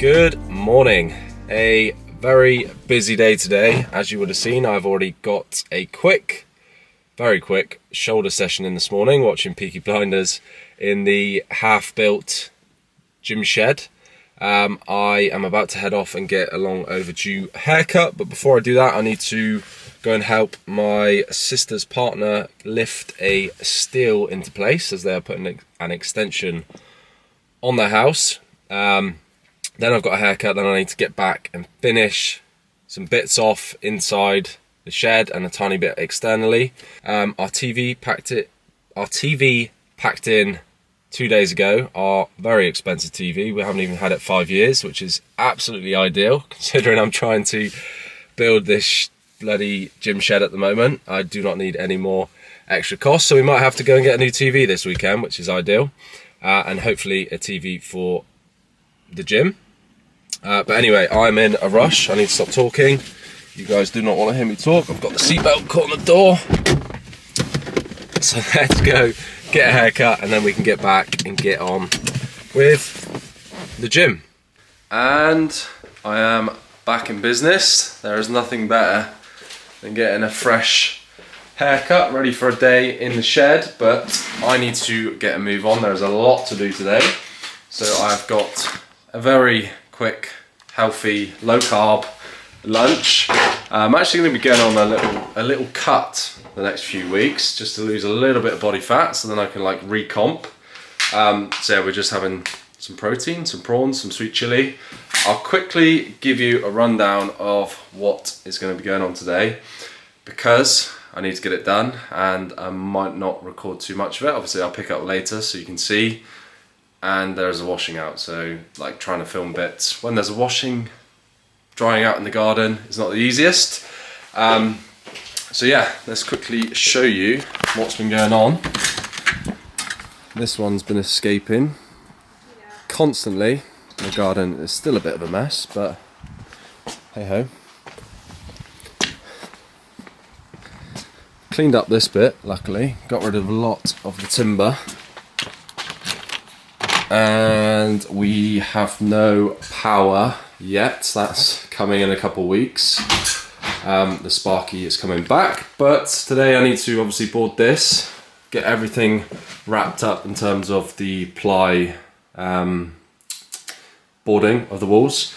Good morning. A very busy day today. As you would have seen, I've already got a very quick shoulder session in this morning, watching Peaky Blinders in the half-built gym shed. I am about to head off and get a long overdue haircut, but before I do that, I need to go and help my sister's partner lift a steel into place as they are putting an extension on their house. Then I've got a haircut, then I need to get back and finish some bits off inside the shed and a tiny bit externally. Our TV packed in 2 days ago, our very expensive TV. We haven't even had it 5 years, which is absolutely ideal considering I'm trying to build this bloody gym shed at the moment. I do not need any more extra costs, so we might have to go and get a new TV this weekend, which is ideal, and hopefully a TV for the gym. But anyway, I'm in a rush. I need to stop talking. You guys do not want to hear me talk. I've got the seatbelt caught on the door. So let's go get a haircut and then we can get back and get on with the gym. And I am back in business. There is nothing better than getting a fresh haircut, ready for a day in the shed, but I need to get a move on. There's a lot to do today. So I've got a very quick, healthy, low-carb lunch. I'm actually going to be going on a little cut the next few weeks just to lose a little bit of body fat, so then I can like recomp. So yeah, we're just having some protein, some prawns, some sweet chili. I'll quickly give you a rundown of what is going to be going on today because I need to get it done and I might not record too much of it. Obviously I'll pick up later so you can see. And there's a washing out, so like trying to film bits when there's a washing, drying out in the garden is not the easiest. So yeah, let's quickly show you what's been going on. This one's been escaping constantly. The garden is still a bit of a mess, but hey ho. Cleaned up this bit, luckily. Got rid of a lot of the timber. And we have no power yet. That's coming in a couple of weeks. The Sparky is coming back, but today I need to obviously board this, get everything wrapped up in terms of the ply boarding of the walls,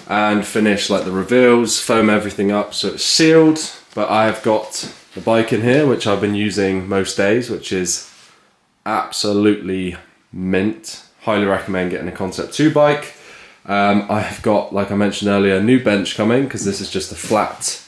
and finish like the reveals, foam everything up so it's sealed. But I've got the bike in here, which I've been using most days, which is absolutely mint. Highly recommend getting a Concept 2 bike. I've got, like I mentioned earlier, a new bench coming because this is just a flat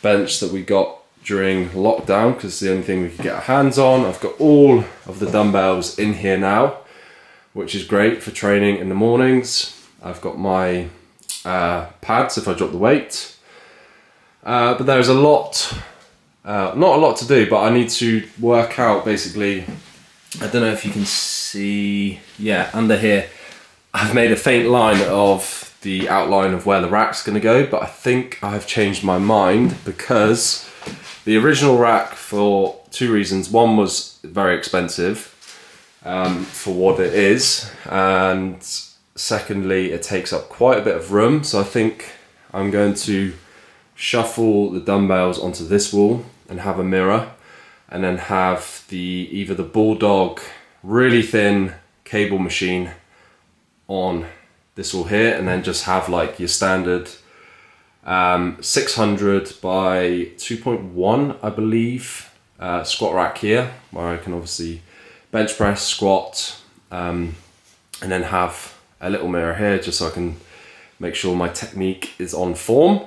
bench that we got during lockdown because it's the only thing we could get our hands on. I've got all of the dumbbells in here now, which is great for training in the mornings. I've got my pads if I drop the weight. But there's a lot, not a lot to do, but I need to work out basically. I don't know if you can see, yeah, under here, I've made a faint line of the outline of where the rack's going to go, but I think I've changed my mind because the original rack, for two reasons. One was very expensive for what it is, and secondly, it takes up quite a bit of room, so I think I'm going to shuffle the dumbbells onto this wall and have a mirror, and then have either the Bulldog really thin cable machine on this wall here, and then just have like your standard 600 by 2.1, I believe, squat rack here, where I can obviously bench press, squat, and then have a little mirror here just so I can make sure my technique is on form.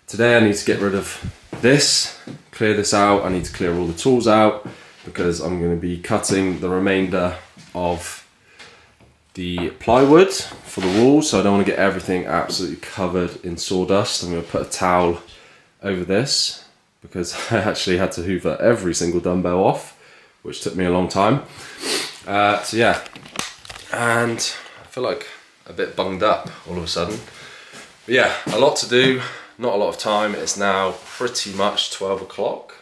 Today I need to get rid of this, clear this out. I need to clear all the tools out because I'm going to be cutting the remainder of the plywood for the walls, so I don't want to get everything absolutely covered in sawdust. I'm going to put a towel over this because I actually had to hoover every single dumbbell off, which took me a long time. So yeah, and I feel like a bit bunged up all of a sudden. But yeah, a lot to do. Not a lot of time. It's now pretty much 12 o'clock,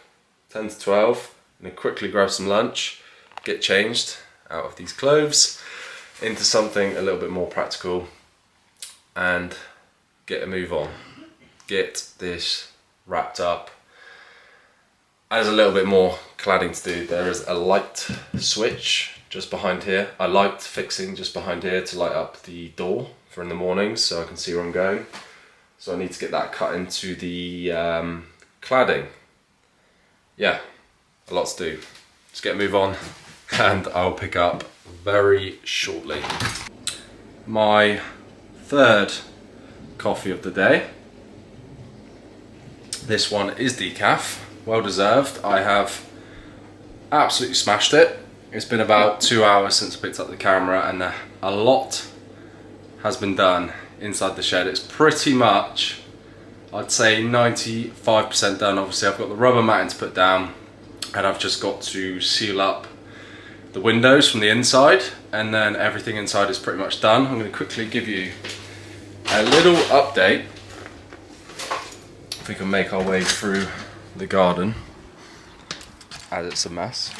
10 to 12. I'm gonna quickly grab some lunch, get changed out of these clothes into something a little bit more practical, and get a move on. Get this wrapped up. There's a little bit more cladding to do. There is a light switch just behind here. I liked fixing just behind here to light up the door for in the mornings so I can see where I'm going. So I need to get that cut into the cladding. Yeah, a lot to do. Let's get a move on and I'll pick up very shortly. My third coffee of the day. This one is decaf, well deserved. I have absolutely smashed it. It's been about 2 hours since I picked up the camera and a lot has been done inside the shed. It's pretty much, I'd say 95% done. Obviously I've got the rubber matting to put down and I've just got to seal up the windows from the inside and then everything inside is pretty much done. I'm going to quickly give you a little update. If we can make our way through the garden as it's a mess.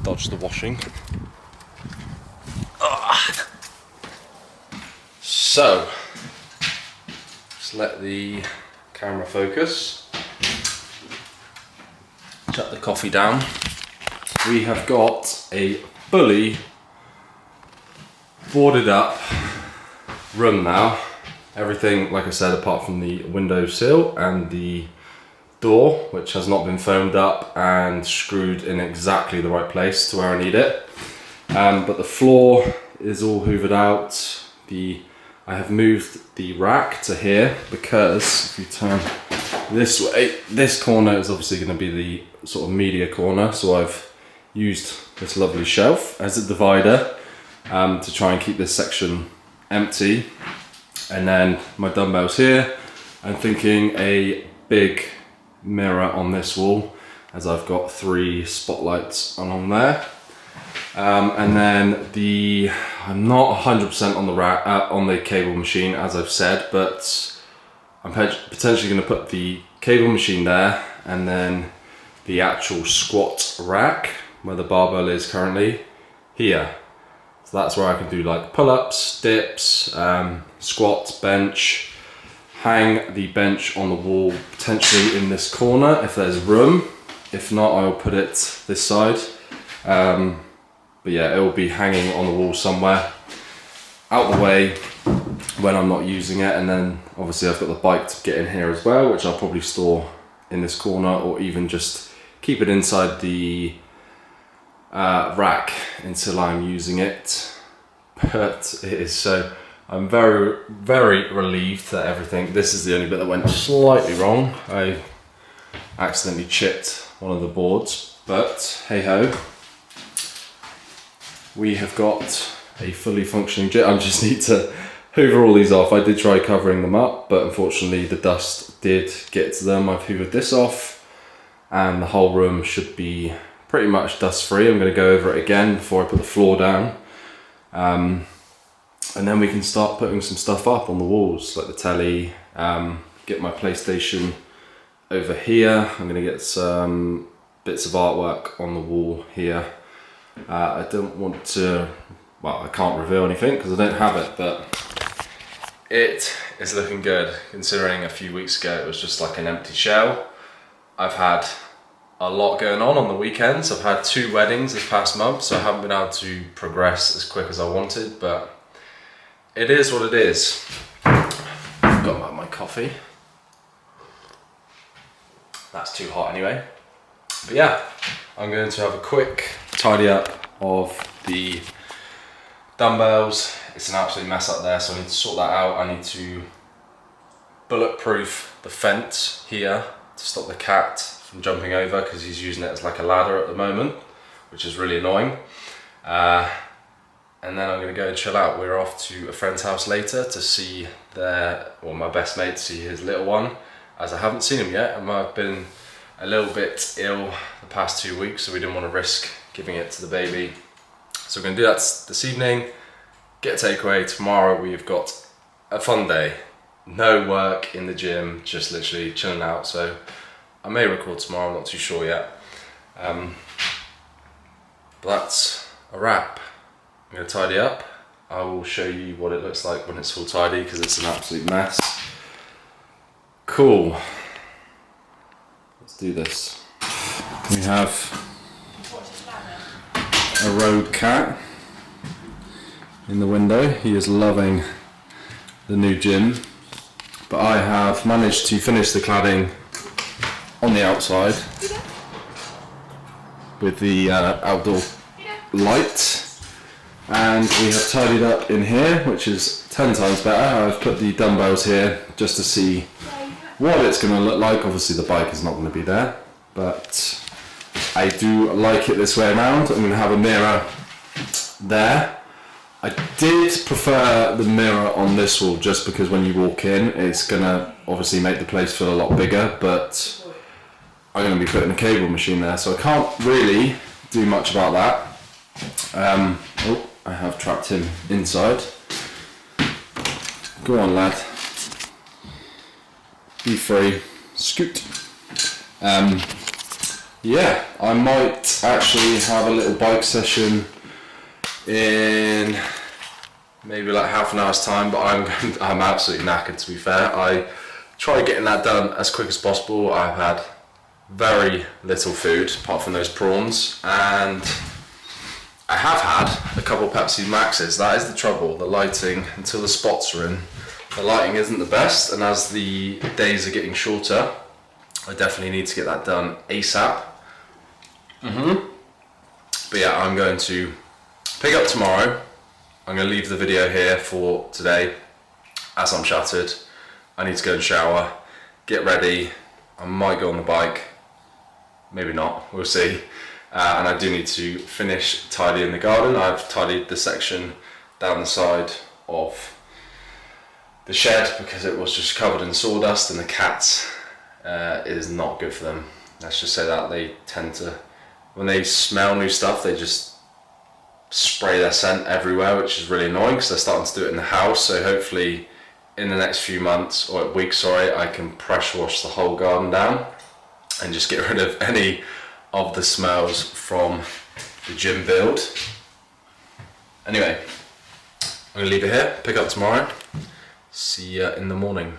Dodge the washing. So, just let the camera focus. Shut the coffee down. We have got a fully boarded up room now. Everything, like I said, apart from the window sill and the door, which has not been foamed up and screwed in exactly the right place to where I need it. But the floor is all hoovered out. I have moved the rack to here because if you turn this way, this corner is obviously going to be the sort of media corner. So I've used this lovely shelf as a divider to try and keep this section empty. And then my dumbbells here. I'm thinking a big mirror on this wall as I've got 3 spotlights along there. And then I'm not 100% on the rack, on the cable machine as I've said, but I'm potentially going to put the cable machine there and then the actual squat rack where the barbell is currently here. So that's where I can do like pull-ups, dips, squats, bench, hang the bench on the wall, potentially in this corner if there's room. If not, I'll put it this side. But yeah, it will be hanging on the wall somewhere, out the way when I'm not using it. And then obviously I've got the bike to get in here as well, which I'll probably store in this corner or even just keep it inside the rack until I'm using it. But it is so, I'm very, very relieved that this is the only bit that went slightly wrong. I accidentally chipped one of the boards, but hey ho. We have got a fully functioning gym. I just need to hoover all these off. I did try covering them up, but unfortunately the dust did get to them. I've hoovered this off and the whole room should be pretty much dust free. I'm going to go over it again before I put the floor down. And then we can start putting some stuff up on the walls, like the telly, get my PlayStation over here. I'm going to get some bits of artwork on the wall here. I don't want to, well, I can't reveal anything because I don't have it, but it is looking good considering a few weeks ago it was just like an empty shell. I've had a lot going on the weekends. I've had 2 weddings this past month, so I haven't been able to progress as quick as I wanted, but it is what it is. I've got my coffee. That's too hot anyway. But yeah, I'm going to have a quick tidy up of the dumbbells. It's an absolute mess up there, so I need to sort that out. I need to bulletproof the fence here to stop the cat from jumping over because he's using it as like a ladder at the moment, which is really annoying. And then I'm going to go and chill out. We're off to a friend's house later to see my best mate to see his little one, as I haven't seen him yet. I've been a little bit ill the past 2 weeks, so we didn't want to risk giving it to the baby. So we're going to do that this evening, get a takeaway. Tomorrow we've got a fun day. No work in the gym, just literally chilling out. So I may record tomorrow, I'm not too sure yet. But that's a wrap. I'm going to tidy up. I will show you what it looks like when it's all tidy because it's an absolute mess. Cool. Let's do this. We have a road cat in the window. He is loving the new gym, but I have managed to finish the cladding on the outside with the outdoor light, and we have tidied up in here, which is 10 times better. I've put the dumbbells here just to see what it's going to look like. Obviously the bike is not going to be there, but I do like it this way around. I'm going to have a mirror there. I did prefer the mirror on this wall just because when you walk in it's going to obviously make the place feel a lot bigger, but I'm going to be putting a cable machine there, so I can't really do much about that. Oh, I have trapped him inside. Go on, lad. Be free. Scoot. Yeah, I might actually have a little bike session in maybe like half an hour's time, but I'm absolutely knackered, to be fair. I try getting that done as quick as possible. I've had very little food apart from those prawns, and I have had a couple Pepsi Maxes. That is the trouble, the lighting, until the spots are in, the lighting isn't the best, and as the days are getting shorter I definitely need to get that done ASAP. But yeah, I'm going to pick up tomorrow. I'm going to leave the video here for today as I'm shattered. I need to go and shower, get ready. I might go on the bike, maybe not, we'll see. And I do need to finish tidying the garden. I've tidied the section down the side of the shed because it was just covered in sawdust, and the cats, it is not good for them. Let's just say that. They tend to, when they smell new stuff, they just spray their scent everywhere, which is really annoying because they're starting to do it in the house. So hopefully in the next few months, or weeks, sorry, I can pressure wash the whole garden down and just get rid of any of the smells from the gym build. Anyway, I'm gonna leave it here, pick up tomorrow. See ya in the morning.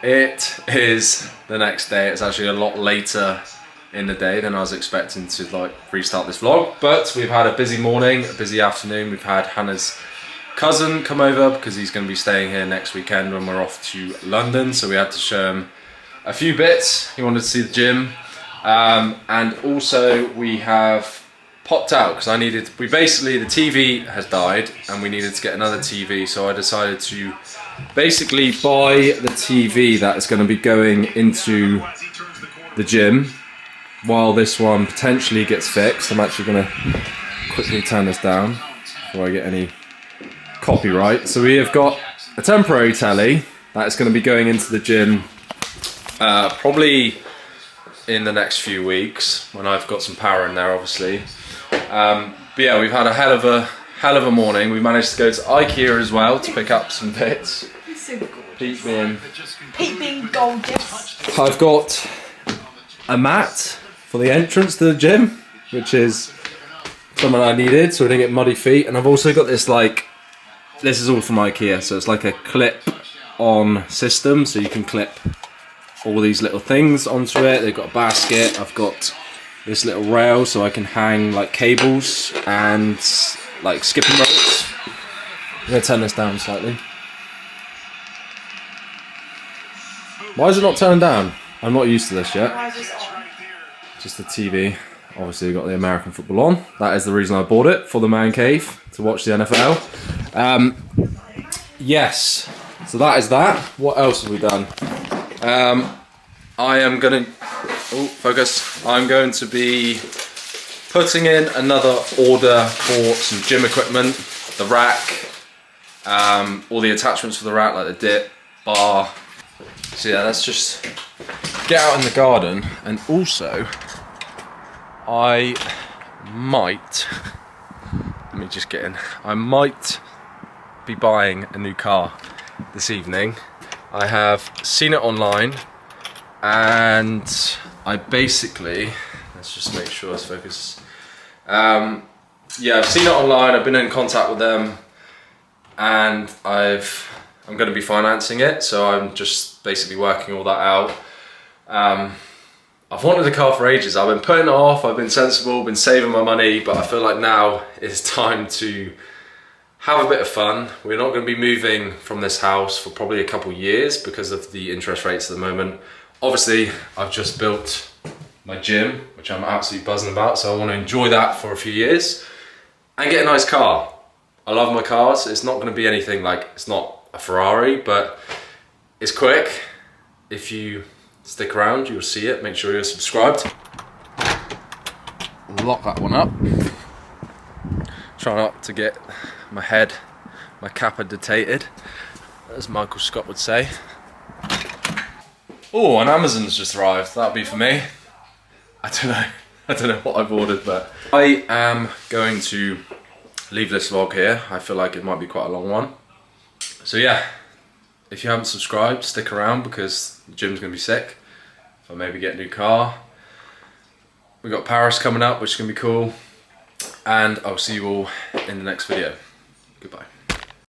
It is the next day. It's actually a lot later in the day than I was expecting to restart this vlog, but we've had a busy morning, a busy afternoon. We've had Hannah's cousin come over because he's going to be staying here next weekend when we're off to London, so we had to show him a few bits. He wanted to see the gym, and also we have popped out because the TV has died and we needed to get another TV, so I decided to basically buy the TV that is going to be going into the gym while this one potentially gets fixed. I'm actually going to quickly turn this down before I get any copyright. So we have got a temporary telly that is going to be going into the gym probably in the next few weeks when I've got some power in there, obviously. But yeah, we've had a hell of a morning. We managed to go to IKEA as well to pick up some bits. He's so gorgeous. Pete being gorgeous. I've got a mat for the entrance to the gym, which is something I needed so I didn't get muddy feet. And I've also got this this is all from IKEA, so it's like a clip-on system, so you can clip all these little things onto it. They've got a basket. I've got this little rail so I can hang like cables and like skipping ropes. I'm gonna turn this down slightly. Why is it not turning down? I'm not used to this yet. Just the TV. Obviously, we've got the American football on. That is the reason I bought it, for the man cave, to watch the NFL. Yes, so that is that. What else have we done? I am going to... Oh, focus. I'm going to be putting in another order for some gym equipment. The rack, all the attachments for the rack, like the dip, bar. So yeah, let's just get out in the garden. And also, I might... Let me just get in. I might be buying a new car this evening. I have seen it online, and I basically, let's just make sure it's focused. yeah, I've seen it online, I've been in contact with them, and I'm going to be financing it, so I'm just basically working all that out. I've wanted a car for ages. I've been putting it off, I've been sensible, been saving my money, but I feel like now is time to have a bit of fun. We're not going to be moving from this house for probably a couple years because of the interest rates at the moment. Obviously, I've just built my gym, which I'm absolutely buzzing about, so I want to enjoy that for a few years and get a nice car. I love my cars. It's not going to be anything like, it's not a Ferrari, but it's quick. If you stick around, you'll see it. Make sure you're subscribed. Lock that one up. Try not to get my head, my capitated, as Michael Scott would say. Oh, and Amazon's just arrived. That'll be for me. I don't know what I've ordered, but I am going to leave this vlog here. I feel like it might be quite a long one. So yeah, if you haven't subscribed, stick around because the gym's gonna be sick. If I maybe get a new car. We've got Paris coming up, which is gonna be cool. And I'll see you all in the next video. Goodbye.